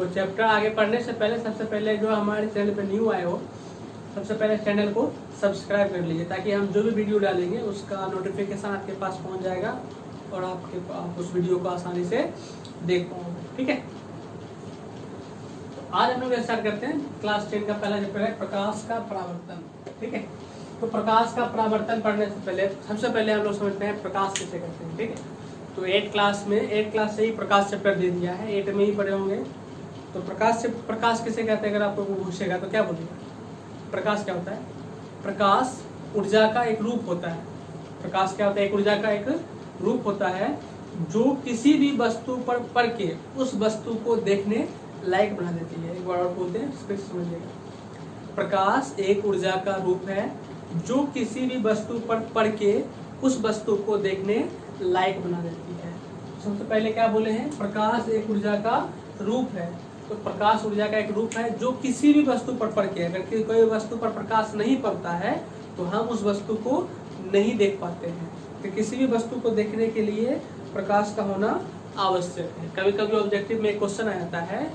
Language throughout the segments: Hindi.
तो चैप्टर आगे पढ़ने से पहले सबसे पहले जो हमारे चैनल पे न्यू आए हो, सबसे पहले चैनल को सब्सक्राइब कर लीजिए, ताकि हम जो भी वीडियो डालेंगे उसका नोटिफिकेशन आपके पास पहुंच जाएगा और आप उस वीडियो को आसानी से देख पाओगे। ठीक है, तो आज हम लोग स्टार्ट करते हैं क्लास 10 का पहला चैप्टर है प्रकाश का परावर्तन। ठीक है, तो प्रकाश का परावर्तन पढ़ने से पहले सबसे पहले हम लोग समझते हैं प्रकाश कैसे करते हैं। ठीक है, तो 8 क्लास से ही प्रकाश चैप्टर दे दिया है, 8 में ही पढ़े होंगे। तो प्रकाश किसे कहते हैं, अगर आपको पूछेगा तो क्या बोलिएगा? प्रकाश क्या होता है? प्रकाश ऊर्जा का एक रूप होता है। प्रकाश क्या होता है? एक ऊर्जा का एक रूप होता है जो किसी भी वस्तु पर पड़ के उस वस्तु को देखने लायक बना देती है। एक बार और बोलते हैं, फिर समझिएगा। प्रकाश एक ऊर्जा का रूप है जो किसी भी वस्तु पर पड़ के उस वस्तु को देखने लायक बना देती है। सबसे पहले क्या बोले हैं? प्रकाश एक ऊर्जा का रूप है। तो प्रकाश ऊर्जा का एक रूप है जो किसी भी वस्तु पर पड़ के, अगर कोई वस्तु पर प्रकाश नहीं पड़ता है तो हम उस वस्तु को नहीं देख पाते हैं। तो किसी भी वस्तु को देखने के लिए प्रकाश का होना आवश्यक है। कभी कभी ऑब्जेक्टिव में क्वेश्चन आ जाता है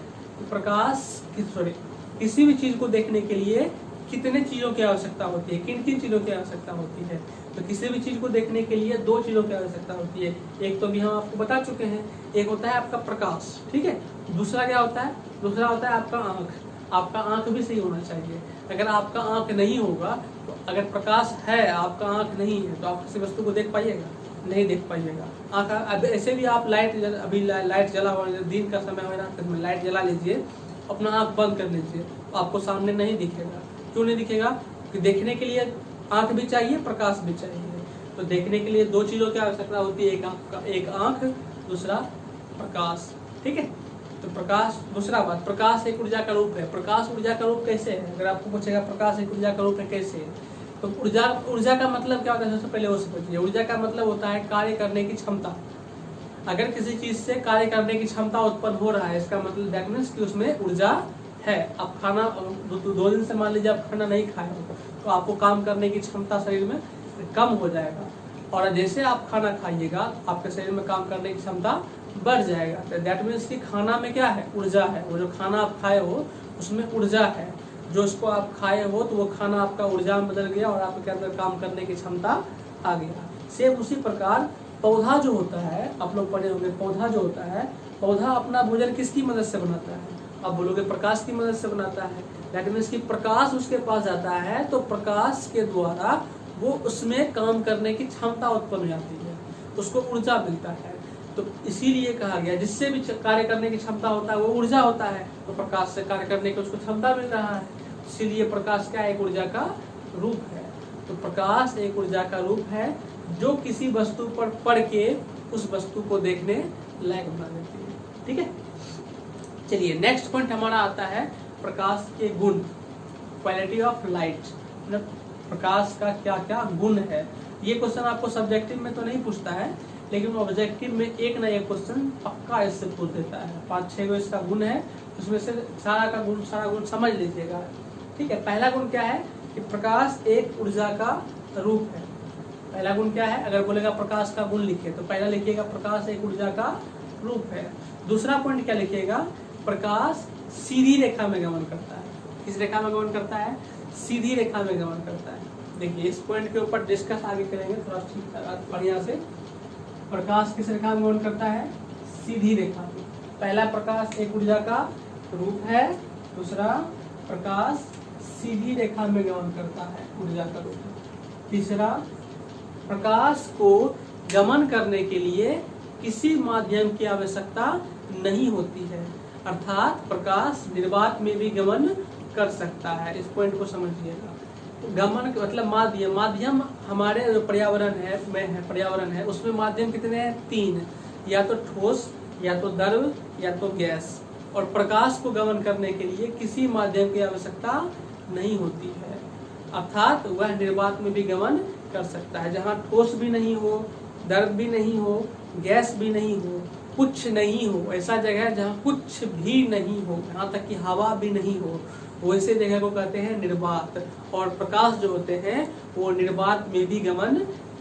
किसी भी चीज को देखने के लिए कितने चीजों की आवश्यकता होती है, किन किन चीजों की आवश्यकता होती है। तो किसी भी चीज को देखने के लिए 2 चीजों की आवश्यकता होती है। एक तो भी हम आपको बता चुके हैं, एक होता है आपका प्रकाश, ठीक है। दूसरा क्या होता है? दूसरा होता है आपका आंख। आपका आंख भी सही होना चाहिए। अगर आपका आंख नहीं होगा तो, अगर प्रकाश है आपका आंख नहीं है तो आप किसी वस्तु को देख पाइएगा? नहीं देख पाइएगा। आंख अब ऐसे भी आप अभी लाइट जला हुआ, दिन का समय हो रात में लाइट जला लीजिए, अपना आंख बंद कर लीजिए, तो आपको सामने नहीं दिखेगा। क्यों नहीं दिखेगा? कि देखने के लिए आंख भी चाहिए, प्रकाश भी चाहिए। तो देखने के लिए 2 चीजों की आवश्यकता होती है, एक आंख, दूसरा प्रकाश। ठीक है, तो प्रकाश, दूसरा बात, प्रकाश एक ऊर्जा का रूप है। प्रकाश ऊर्जा का रूप कैसे है? अगर आपको पूछेगा प्रकाश एक ऊर्जा का रूप है कैसे है, तो ऊर्जा का मतलब क्या होता है? सबसे पहले वो समझिए। ऊर्जा का मतलब होता है कार्य करने की क्षमता। अगर किसी चीज से कार्य करने की क्षमता उत्पन्न हो रहा है, इसका मतलब दैट मीन्स कि उसमें ऊर्जा है। अब खाना 2 दिन से मान लीजिए आप खाना नहीं खाए हो तो आपको काम करने की क्षमता शरीर में कम हो जाएगा, और जैसे आप खाना खाइएगा आपके शरीर में काम करने की क्षमता बढ़ जाएगा। तो दैट मीन्स कि खाना में क्या है? ऊर्जा है। वो जो खाना आप खाए हो उसमें ऊर्जा है। जो उसको आप खाए हो तो वो खाना आपका ऊर्जा में बदल गया और आपके अंदर काम करने की क्षमता आ गया। सेम उसी प्रकार पौधा जो होता है, आप लोग पढ़े होंगे, पौधा जो होता है, पौधा अपना भोजन किसकी मदद से बनाता है? आप बोलोगे प्रकाश की मदद से बनाता है। दैट मीन्स कि प्रकाश उसके पास जाता है तो प्रकाश के द्वारा वो उसमें काम करने की क्षमता उत्पन्न हो जाती है, उसको ऊर्जा मिलता है। तो इसीलिए कहा गया जिससे भी कार्य करने की क्षमता होता है वो ऊर्जा होता है, तो प्रकाश से कार्य करने की उसको क्षमता मिल रहा है। इसीलिए प्रकाश क्या एक ऊर्जा का रूप है। तो प्रकाश एक ऊर्जा का रूप है जो किसी वस्तु पर पड़ के उस वस्तु को देखने लायक बना देती है। ठीक है, चलिए नेक्स्ट पॉइंट हमारा आता है प्रकाश के गुण, क्वालिटी ऑफ लाइट। मतलब प्रकाश का क्या क्या गुण है। ये क्वेश्चन आपको सब्जेक्टिव में तो नहीं पूछता है, लेकिन ऑब्जेक्टिव में एक ना एक क्वेश्चन पक्का इससे पूछ देता है। 5-6 गो इसका गुण है, उसमें से सारा गुण समझ लीजिएगा। ठीक है, पहला गुण क्या है कि प्रकाश एक ऊर्जा का रूप है। पहला गुण क्या है? अगर बोलेगा प्रकाश का गुण लिखिए तो पहला लिखिएगा प्रकाश एक ऊर्जा का रूप है। दूसरा पॉइंट क्या लिखिएगा? प्रकाश सीधी रेखा में गमन करता है। किस रेखा में गमन करता है? सीधी रेखा में गमन करता है। देखिए इस पॉइंट के ऊपर डिस्कस आगे करेंगे थोड़ा ठीक बढ़िया से। प्रकाश किस रेखा में गमन करता है? सीधी रेखा में। पहला प्रकाश एक ऊर्जा का रूप है, दूसरा प्रकाश सीधी रेखा में गमन करता है, ऊर्जा का रूप। तीसरा, प्रकाश को गमन करने के लिए किसी माध्यम की आवश्यकता नहीं होती है, अर्थात प्रकाश निर्वात में भी गमन कर सकता है। इस पॉइंट को समझिएगा। गमन मतलब माध्यम हमारे जो पर्यावरण है उसमें माध्यम कितने हैं? 3, या तो ठोस, या तो द्रव, या तो गैस। और प्रकाश को गमन करने के लिए किसी माध्यम की आवश्यकता नहीं होती है, अर्थात वह निर्वात में भी गमन कर सकता है। जहाँ ठोस भी नहीं हो, द्रव भी नहीं हो, गैस भी नहीं हो, कुछ नहीं हो, ऐसा जगह जहाँ कुछ भी नहीं हो, यहाँ तक कि हवा भी नहीं हो, वैसे जगह को कहते हैं निर्वात। और प्रकाश जो होते हैं वो निर्वात में भी गमन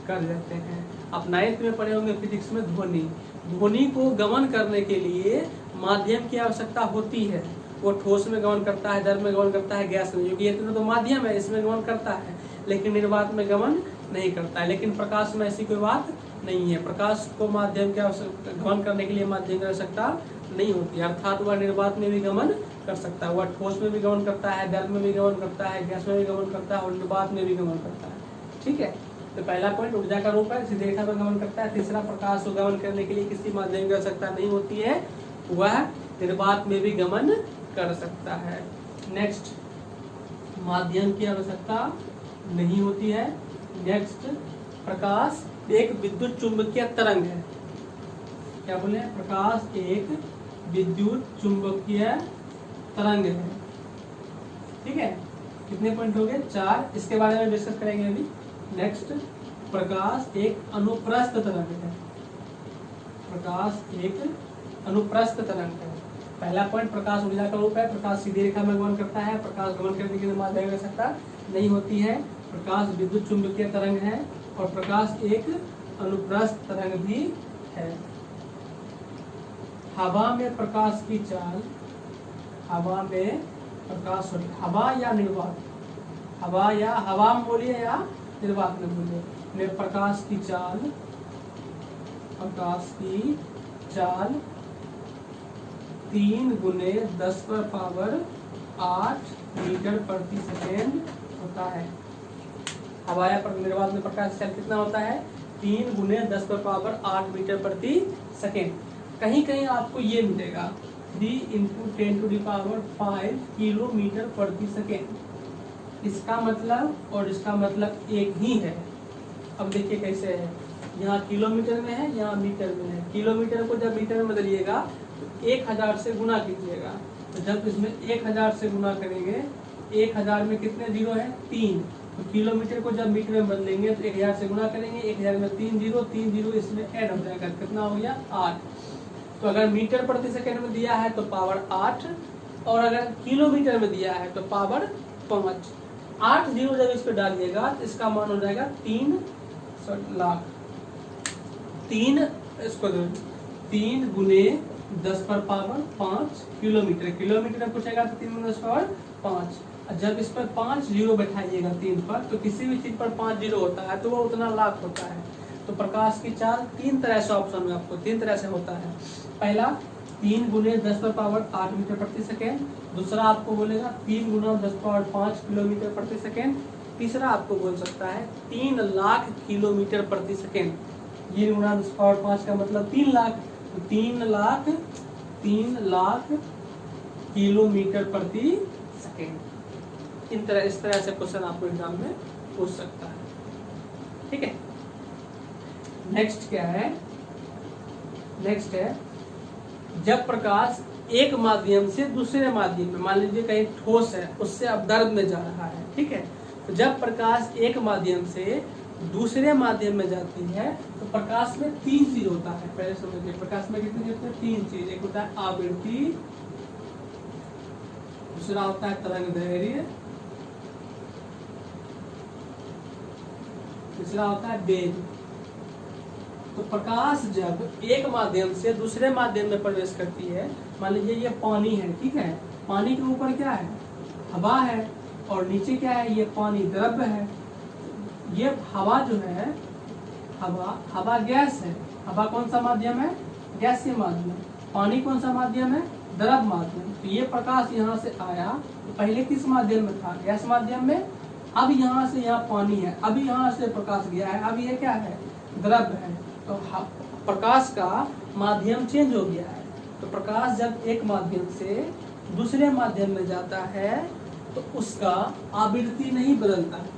कर जाते हैं। आप 9th में पढ़े होंगे फिजिक्स में ध्वनि को गमन करने के लिए माध्यम की आवश्यकता होती है। वो ठोस में गमन करता है, द्रव में गमन करता है, गैस में, क्योंकि ये तीनों तो माध्यम है, इसमें गमन करता है, लेकिन निर्वात में गमन नहीं करता है। लेकिन प्रकाश में ऐसी कोई बात नहीं है। प्रकाश को माध्यम की आवश्यकता, गमन करने के लिए माध्यम की आवश्यकता नहीं होती, अर्थात वह निर्वात में भी गमन कर सकता है। वह ठोस में भी गमन करता है, द्रव में भी गमन करता है, गैस में भी गमन करता है और निर्वात में भी गमन करता है। ठीक है, तो पहला पॉइंट ऊर्जा का रूप है, सीधे रेखा में गमन करता है। तीसरा, प्रकाश को गमन करने के लिए किसी माध्यम की आवश्यकता नहीं होती है, वह निर्वात में भी गमन कर सकता है। नेक्स्ट, माध्यम की आवश्यकता नहीं होती है। नेक्स्ट, प्रकाश एक विद्युत चुंबकीय तरंग है। क्या बोले? प्रकाश एक विद्युत चुंबकीय तरंग है। ठीक है, कितने पॉइंट हो गए? 4। इसके बारे में डिस्कस करेंगे अभी। नेक्स्ट, प्रकाश एक अनुप्रस्थ तरंग है। प्रकाश एक अनुप्रस्थ तरंग है। पहला पॉइंट, प्रकाश ऊर्जा का रूप है, प्रकाश सीधी रेखा में गमन करता है, प्रकाश गमन करने के लिए माध्यम की आवश्यकता नहीं होती है, प्रकाश विद्युत चुंबकीय तरंग है और प्रकाश एक अनुप्रस्थ तरंग भी है। हवा में प्रकाश की चाल, हवा में प्रकाश, हवा या निर्वात, हवा या हवा में बोलिए या निर्वात में बोलिए, में प्रकाश की चाल, प्रकाश की चाल 3 × 10⁸ मीटर प्रति सेकेंड होता है। हवा या निर्वात में प्रकाश की चाल कितना होता है? 3 × 10⁸ मीटर प्रति सेकेंड। कहीं कहीं आपको ये मिलेगा 3 × 10⁵ किलोमीटर प्रति सेकेंड। इसका मतलब और इसका मतलब एक ही है। अब देखिए कैसे है, यहाँ किलोमीटर में है, यहाँ मीटर में है। किलोमीटर को जब मीटर में बदलिएगा तो 1000 से गुना कीजिएगा, तो जब इसमें 1000 से गुना करेंगे, 1000 में कितने जीरो है? 3। तो किलोमीटर को जब मीटर में बदलेंगे तो 1000 से गुना करेंगे, 1000 में 3 जीरो इसमें ऐड हो जाएगा, कितना हो गया? 8। तो अगर मीटर प्रति सेकेंड में दिया है तो पावर 8, और अगर किलोमीटर में दिया है तो पावर 5। 8 जीरो जब इस पे डालिएगा तो इसका मान हो जाएगा 3 लाख। 3 इसको 3 × 10⁵ किलोमीटर, किलोमीटर में पूछेगा तो 3 × 10⁵ जब इस पर 5 जीरो बैठाइएगा 3 पर, तो किसी भी चीज पर 5 जीरो होता है तो वो उतना लाख होता है। तो प्रकाश की चाल 3 तरह से, ऑप्शन में आपको 3 तरह से होता है। पहला 3 × 10⁸ मीटर प्रति सेकेंड, दूसरा आपको बोलेगा 3 × 10⁵ किलोमीटर प्रति सेकेंड, तीसरा आपको बोल सकता है 3 लाख किलोमीटर प्रति सेकेंड। ये × 10⁵ का मतलब 3 लाख, तो 3 लाख किलोमीटर प्रति सेकेंड। इस तरह से क्वेश्चन आपको एग्जाम में पूछ सकता है। ठीक है, नेक्स्ट क्या है? नेक्स्ट है, जब प्रकाश एक माध्यम से दूसरे माध्यम में, मान लीजिए कहीं ठोस है उससे अब द्रव में जा रहा है। ठीक है, तो जब प्रकाश एक माध्यम से दूसरे माध्यम में जाती है तो प्रकाश में 3 चीज होता है। पहले समझिए, प्रकाश में कितनी चीज होती है? 3 चीज। एक होता है आवृत्ति, दूसरा होता है तरंगदैर्घ्य, तीसरा होता है वेग। तो प्रकाश जब एक माध्यम से दूसरे माध्यम में प्रवेश करती है, मान लीजिए ये पानी है, ठीक है, पानी के ऊपर क्या है? हवा है, और नीचे क्या है? ये पानी द्रव है। ये हवा जो है, हवा गैस है। हवा कौन सा माध्यम है? गैसीय माध्यम। पानी कौन सा माध्यम है? द्रव माध्यम। तो ये प्रकाश यहाँ से आया तो पहले किस माध्यम में था? गैस माध्यम में। अब यहाँ से यहाँ पानी है, अभी यहाँ से प्रकाश गया है, अब ये क्या है? द्रव है। तो प्रकाश का माध्यम चेंज हो गया है। तो प्रकाश जब एक माध्यम से दूसरे माध्यम में जाता है तो उसका आवृत्ति नहीं बदलता है।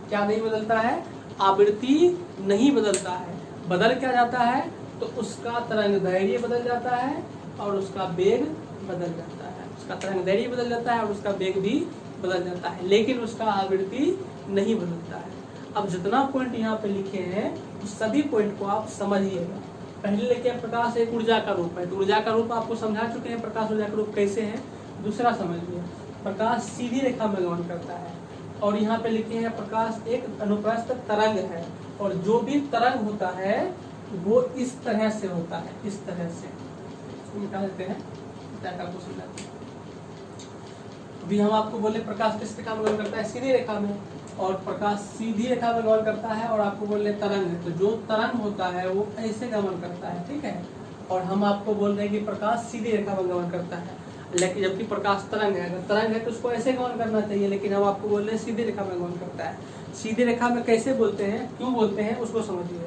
क्या नहीं बदलता है? आवृत्ति नहीं बदलता है। बदल क्या जाता है? तो उसका तरंगदैर्घ्य बदल जाता है और उसका वेग बदल जाता है। उसका तरंगदैर्घ्य बदल जाता है और उसका वेग भी बदल जाता है, लेकिन उसका आवृत्ति नहीं बदलता है। अब जितना पॉइंट यहाँ पे लिखे हैं उस सभी पॉइंट को आप समझिएगा। पहले लेके प्रकाश एक ऊर्जा का रूप है, तो ऊर्जा का रूप आपको समझा चुके हैं, प्रकाश ऊर्जा का रूप कैसे है। दूसरा समझिए, प्रकाश सीधी रेखा में गमन करता है, और यहाँ पे लिखे हैं प्रकाश एक अनुप्रस्थ तरंग है, और जो भी तरंग होता है वो इस तरह से होता है, इस तरह से। मिटा देते हैं, मिटा कर आपको समझाते हैं। अभी हम आपको बोले प्रकाश किस रेखा में गमन करता है, सीधी रेखा में, और प्रकाश सीधी रेखा में गमन करता है, और आपको बोल रहे तरंग, तो जो तरंग होता है वो ऐसे गमन करता है, ठीक है। और हम आपको बोल रहे हैं कि प्रकाश सीधी रेखा में गमन करता है, लेकिन जबकि प्रकाश तरंग है, अगर तरंग है तो उसको ऐसे गमन करना चाहिए, लेकिन हम आपको बोल रहे हैं सीधी रेखा में गमन करता है। सीधी रेखा में कैसे बोलते हैं, क्यों बोलते हैं, उसको समझिए।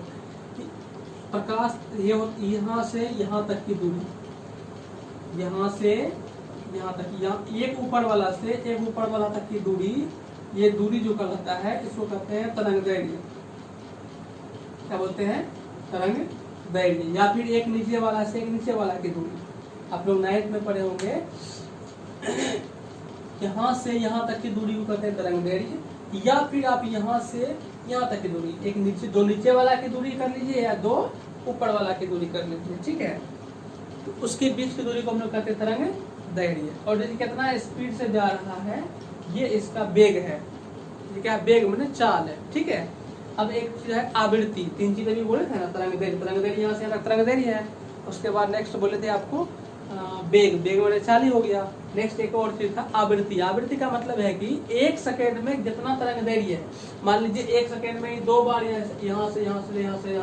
प्रकाश ये यहाँ से यहाँ तक की दूरी, यहाँ से यहाँ तक, यहाँ एक ऊपर वाला से एक ऊपर वाला तक की दूरी, ये दूरी जो कहलाता है इसको कहते हैं तरंग दैर्घ्य। क्या बोलते हैं, तरंग दैर्घ्य। या फिर एक नीचे वाला से एक नीचे वाला की दूरी, आप लोग 9th में पढ़े होंगे, यहाँ से यहाँ तक की दूरी को कहते हैं तरंग दैर्घ्य। या फिर आप यहाँ से यहाँ तक की दूरी, एक नीचे, दो नीचे वाला की दूरी कर लीजिए या दो ऊपर वाला की दूरी कर लीजिए, ठीक है। तो उसके बीच की दूरी को हम लोग कहते हैं तरंग दैर्घ्य। और देखिए कितना स्पीड से जा रहा है, ये इसका वेग है, ये क्या वेग मैंने चाल है, ठीक है। अब एक चीज है आवृत्ति, 3 चीजें भी बोले थे ना, तरंग दैर्घ्य यहाँ से यहाँ तरंग दैर्घ्य है। उसके बाद नेक्स्ट बोले थे आपको वेग, वेग मैंने चाल ही हो गया। नेक्स्ट एक और चीज था आवृत्ति। आवृत्ति का मतलब है कि 1 सेकेंड में जितना तरंग दैर्घ्य है, मान लीजिए 1 सेकेंड में 2 बार यहाँ से यहाँ से यहाँ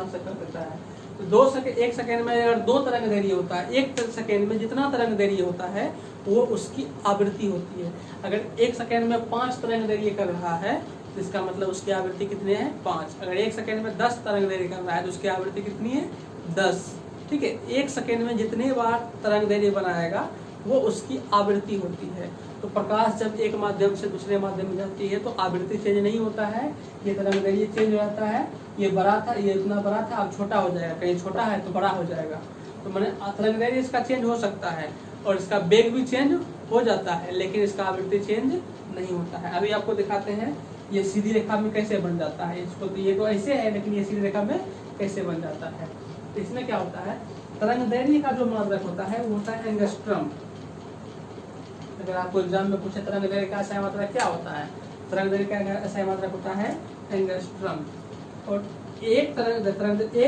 से कर देता है, तो 1 सेकेंड में अगर 2 तरंग दैर्घ्य होता है, 1 सेकेंड में जितना तरंग दैर्घ्य होता है वो उसकी आवृत्ति होती है। अगर 1 सेकेंड में 5 तरंग दैर्घ्य कर रहा है तो इसका मतलब उसकी आवृत्ति कितनी है, 5। अगर 1 सेकेंड में 10 तरंग दैर्घ्य कर रहा है तो उसकी आवृत्ति कितनी है, 10, ठीक है। 1 सेकेंड में जितने बार तरंग दैर्घ्य बनाएगा वो उसकी आवृत्ति होती है। तो प्रकाश जब एक माध्यम से दूसरे माध्यम में जाती है तो आवृत्ति चेंज नहीं होता है, ये तरंग दैर्घ्य चेंज हो जाता है। ये बड़ा था, ये इतना बड़ा था, अब छोटा हो जाएगा, कहीं छोटा है तो बड़ा हो जाएगा। तो मैंने तरंग दैर्घ्य इसका चेंज हो सकता है और इसका वेग भी चेंज हो जाता है, लेकिन इसका आवृत्ति चेंज नहीं होता है। अभी आपको दिखाते हैं ये सीधी रेखा में कैसे बन जाता है। इसको तो ये तो ऐसे है, लेकिन ये सीधी रेखा में कैसे बन जाता है। तो इसमें क्या होता है, तरंग दैर्घ्य का जो मात्रक होता है वो होता है एंगस्ट्रम। अगर आपको एग्जाम में पूछे तरंग दैर्घ्य का SI मात्रक क्या होता है, तरंग दैर्घ्य का SI मात्रक होता है एंगस्ट्रम। और एक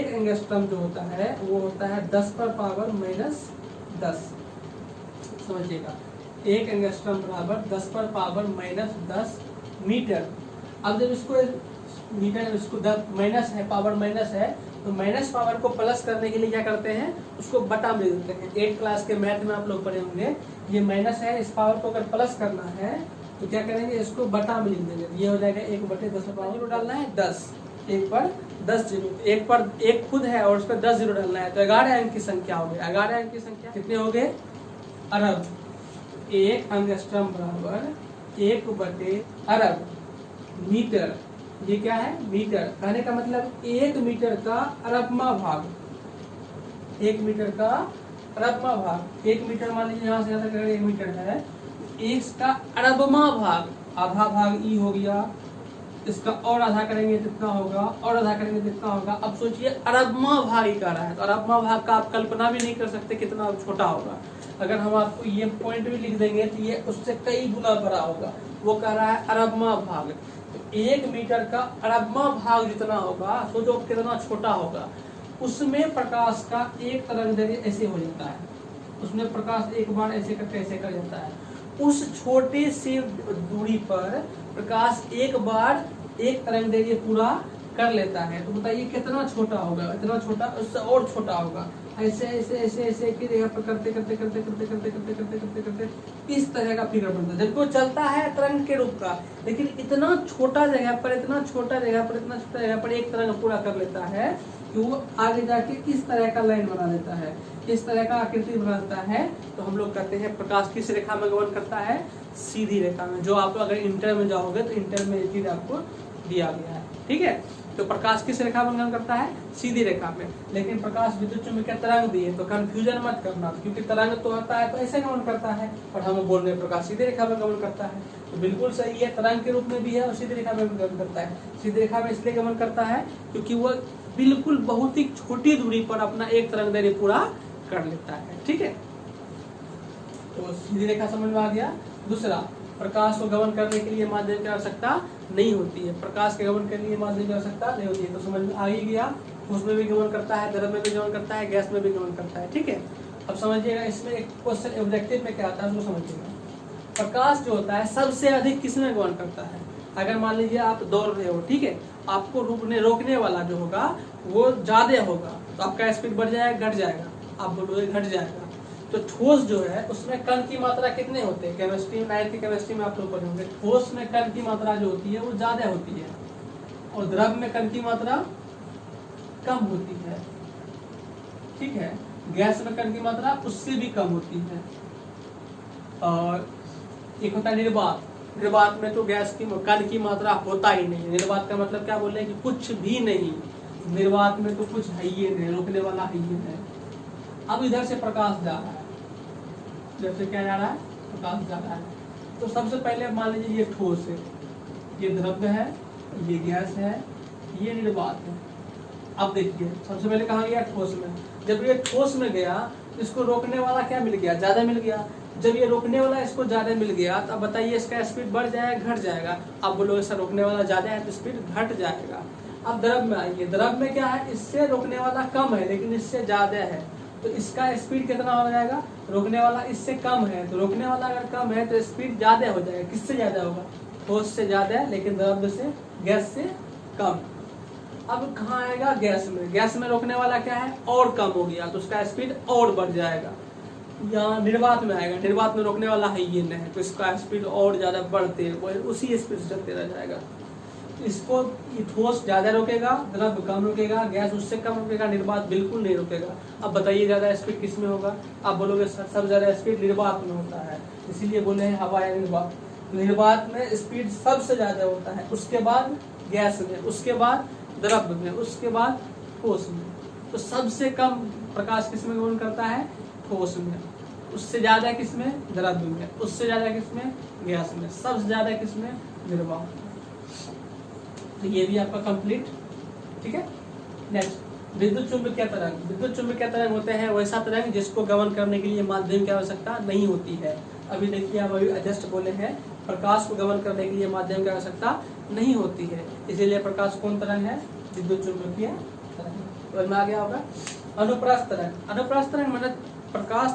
एंगस्ट्रम जो होता है वो होता है 10⁻⁻10। समझिएगा, 1 एंगस्ट्रम बराबर 10⁻⁻10 मीटर। अब जब इसको मीटर, इसको माइनस है, पावर माइनस है, तो माइनस पावर को प्लस करने के लिए क्या करते हैं, उसको बटा में देते हैं। 8 क्लास के मैथ में आप लोग पढ़े होंगे, ये माइनस है, इस पावर को अगर प्लस करना है तो क्या करेंगे, इसको बटा में लिख देंगे, ये हो जाएगा 1/10 जीरो डालना है 10, 1 पर 10 जीरो, 1 पर 1 खुद है और उस पर 10 जीरो डालना है, तो 11 अंक की संख्या हो गई। 11 अंक की संख्या कितने हो गए, अरब। 1 एंगस्ट्रम बराबर 1/अरब मीटर। ये क्या है, मीटर। कहने का मतलब 1 मीटर का अरबवां भाग, 1 मीटर का अरबवां भाग। 1 मीटर मान लीजिए यहाँ से यहाँ तक 1 मीटर है, इसका अरबवां भाग, आधा भाग ई हो गया, इसका और आधा करेंगे कितना होगा, और आधा करेंगे कितना होगा। अब सोचिए अरबवां भाग ही कर रहा है, तो अरबवां भाग का आप कल्पना भी नहीं कर सकते कितना छोटा होगा। अगर हम आपको ये पॉइंट भी लिख देंगे तो ये उससे कई गुना बड़ा होगा। वो कह रहा है अरबवां भाग, तो 1 मीटर का अरबवां भाग जितना होगा, सोचो कितना छोटा होगा। उसमें प्रकाश का एक तरंग दैर्घ्य ऐसे हो जाता है, उसमें प्रकाश एक बार ऐसे करके ऐसे कर जाता है। उस छोटे से दूरी पर प्रकाश एक बार एक तरंग दैर्घ्य पूरा कर लेता है। तो बताइए कितना छोटा होगा, इतना छोटा, उससे और छोटा होगा। ऐसे ऐसे ऐसे ऐसे की जगह पर करते करते करते करते करते करते करते करते करते इस तरह का फिगर बनता है। जबकि वो चलता है तरंग के रूप का, लेकिन इतना छोटा जगह पर, इतना छोटा जगह पर, इतना छोटा जगह पर एक तरंग पूरा कर लेता है कि वो आगे जाके इस तरह का लाइन बना देता है, इस तरह का आकृति बना देता है। तो हम लोग कहते हैं प्रकाश किस रेखा में गमन करता है, सीधी रेखा में। जो आप अगर इंटर में जाओगे तो इंटर में ये चीज आपको दिया गया है, ठीक है। तो प्रकाश किस रेखा में गमन करता है, सीधी रेखा में। लेकिन प्रकाश विद्युत चुम्बकीय तरंग दिए तो कंफ्यूजन मत करना, क्योंकि तरंग तो आता है तो ऐसे गमन करता है, और हम बोल रहे हैं प्रकाश सीधी रेखा में गमन करता है। तो बिल्कुल सही है, तरंग के रूप में भी है और सीधी रेखा में भी गमन करता है। सीधी रेखा में इसलिए गमन करता है क्योंकि वो बिल्कुल बहुत ही छोटी दूरी पर अपना एक तरंग दैर्घ्य पूरा कर लेता है, ठीक है। तो सीधी रेखा समझ में आ गया। दूसरा, प्रकाश को गमन करने के लिए माध्यम की आवश्यकता नहीं होती है। प्रकाश के गमन करने के लिए माध्यम की आवश्यकता नहीं होती है, तो समझ में आ ही गया। उसमें भी गमन करता है, द्रव में भी गमन करता है, गैस में भी गमन करता है, ठीक है। अब समझिएगा, इसमें एक क्वेश्चन ऑब्जेक्टिव में क्या आता है उसको समझिएगा। प्रकाश जो होता है सबसे अधिक किस में गमन करता है? अगर मान लीजिए आप दौड़ रहे हो, ठीक है, आपको रोकने वाला जो होगा वो ज्यादा होगा, तो आपका स्पीड बढ़ जाएगा घट जाएगा? आप बोलोगे घट जाएगा। तो ठोस जो है उसमें कण की मात्रा कितने होते हैं? केमिस्ट्री में, 9th की केमिस्ट्री में आप लोग पढ़े होंगे, ठोस में कण की मात्रा जो होती है वो ज्यादा होती है और द्रव में कण की मात्रा कम होती है, ठीक है। गैस में कण की मात्रा उससे भी कम होती है। और एक होता है निर्वात। निर्वात में तो गैस की कण की मात्रा होता ही नहीं। निर्वात का मतलब क्या बोले कि कुछ भी नहीं, निर्वात में तो कुछ है ही नहीं, रोकने वाला ही है। अब इधर से प्रकाश जा रहा है, इधर से क्या जा रहा है? प्रकाश जा रहा है। तो सबसे पहले मान लीजिए ये ठोस है, ये द्रव्य है, ये गैस है, ये निर्वात है। अब देखिए सबसे पहले कहाँ गया? ठोस में। जब ये ठोस में गया इसको रोकने वाला क्या मिल गया? ज्यादा मिल गया। जब ये रोकने वाला इसको ज्यादा मिल गया तो अब बताइए इसका स्पीड बढ़ जाएगा घट जाएगा? आप बोलोगे सर रोकने वाला ज्यादा है तो स्पीड घट जाएगा। अब द्रव में आइए, द्रव में क्या है? इससे रोकने वाला कम है लेकिन इससे ज्यादा है, तो इसका स्पीड कितना हो जाएगा? रोकने वाला इससे कम है, तो रोकने वाला अगर कम है तो स्पीड ज्यादा हो जाएगा। किससे ज्यादा होगा? ठोस से ज्यादा है लेकिन द्रव्य से, गैस से कम। अब कहाँ आएगा? गैस में। गैस में रोकने वाला क्या है? और कम हो गया, तो उसका स्पीड और बढ़ जाएगा। यहाँ निर्वात में आएगा, निर्वात में रोकने वाला है ये नहीं, तो इसका स्पीड और ज्यादा बढ़ते उसी स्पीड से चलते रह जाएगा। इसको ठोस ज्यादा रोकेगा, द्रव्य कम रोकेगा, गैस उससे कम रोकेगा, निर्वात बिल्कुल नहीं रोकेगा। अब बताइए ज्यादा स्पीड किस में होगा? आप बोलोगे सब ज्यादा स्पीड निर्वात में होता है, इसीलिए बोले हैं हवा या निर्वात। निर्वात में स्पीड सबसे ज्यादा होता है, उसके बाद गैस में, उसके बाद द्रव्य में, उसके बाद ठोस में। तो सबसे कम प्रकाश किस में गमन करता है? ठोस में। उससे ज्यादा किस में? द्रव्य में। उससे ज्यादा किस में? गैस में। सबसे ज्यादा किस में? निर्वात। तो ये भी आपका कंप्लीट, ठीक है। नेक्स्ट, विद्युत चुंबकीय तरंग। विद्युत चुंबकीय तरंग होते हैं वैसा तरंग जिसको गमन करने के लिए माध्यम की आवश्यकता नहीं होती है। अभी देखिए आप अभी जस्ट बोले हैं प्रकाश को गमन करने के लिए माध्यम की आवश्यकता नहीं होती है, इसीलिए प्रकाश कौन तरंग है? विद्युत चुंबकीय तरंग। समझ में आ गया होगा। अनुप्रस्थ तरंग। अनुप्रस्थ तरंग मतलब प्रकाश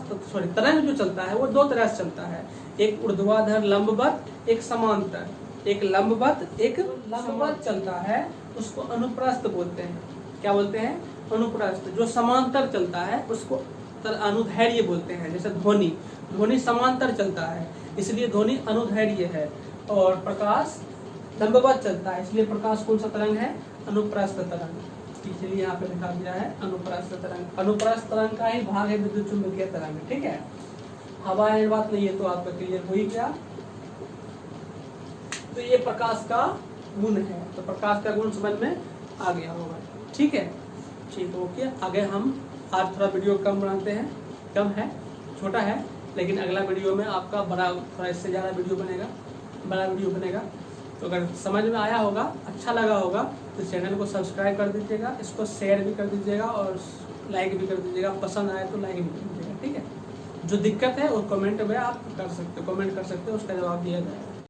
तरंग जो चलता है वो दो तरह से चलता है, एक ऊर्ध्वाधर लंबवत, एक समांतर। एक लंबवत, एक लंबवत चलता है उसको अनुप्रस्थ बोलते हैं। क्या बोलते हैं? अनुप्रस्थ। जो समांतर चलता है उसको अनुदैर्घ्य बोलते हैं। जैसे ध्वनि, ध्वनि समांतर चलता है इसलिए ध्वनि अनुदैर्घ्य है, और प्रकाश लंबवत चलता है इसलिए प्रकाश कौन सा तरंग है? अनुप्रस्थ तरंग। इसलिए यहाँ पे लिखा गया है अनुप्रस्थ तरंग। अनुप्रस्थ तरंग का ही भाग है विद्युत चुंबकीय तरंग, ठीक है। हवा निर्वात नहीं है तो आपका क्लियर हो ही गया। तो ये प्रकाश का गुण है, तो प्रकाश का गुण समझ में आ गया होगा, ठीक है। ठीक, ओके। आगे हम आज थोड़ा वीडियो कम बनाते हैं, कम है, छोटा है, लेकिन अगला वीडियो में आपका बड़ा, थोड़ा इससे ज़्यादा वीडियो बनेगा, बड़ा वीडियो बनेगा। तो अगर समझ में आया होगा, अच्छा लगा होगा तो चैनल को सब्सक्राइब कर दीजिएगा, इसको शेयर भी कर दीजिएगा और लाइक भी कर दीजिएगा। पसंद आए तो लाइक भी कर दीजिएगा, ठीक है। जो दिक्कत है वो कमेंट में आप कर सकते हो, कमेंट कर सकते हो, उसका जवाब दिया जाएगा।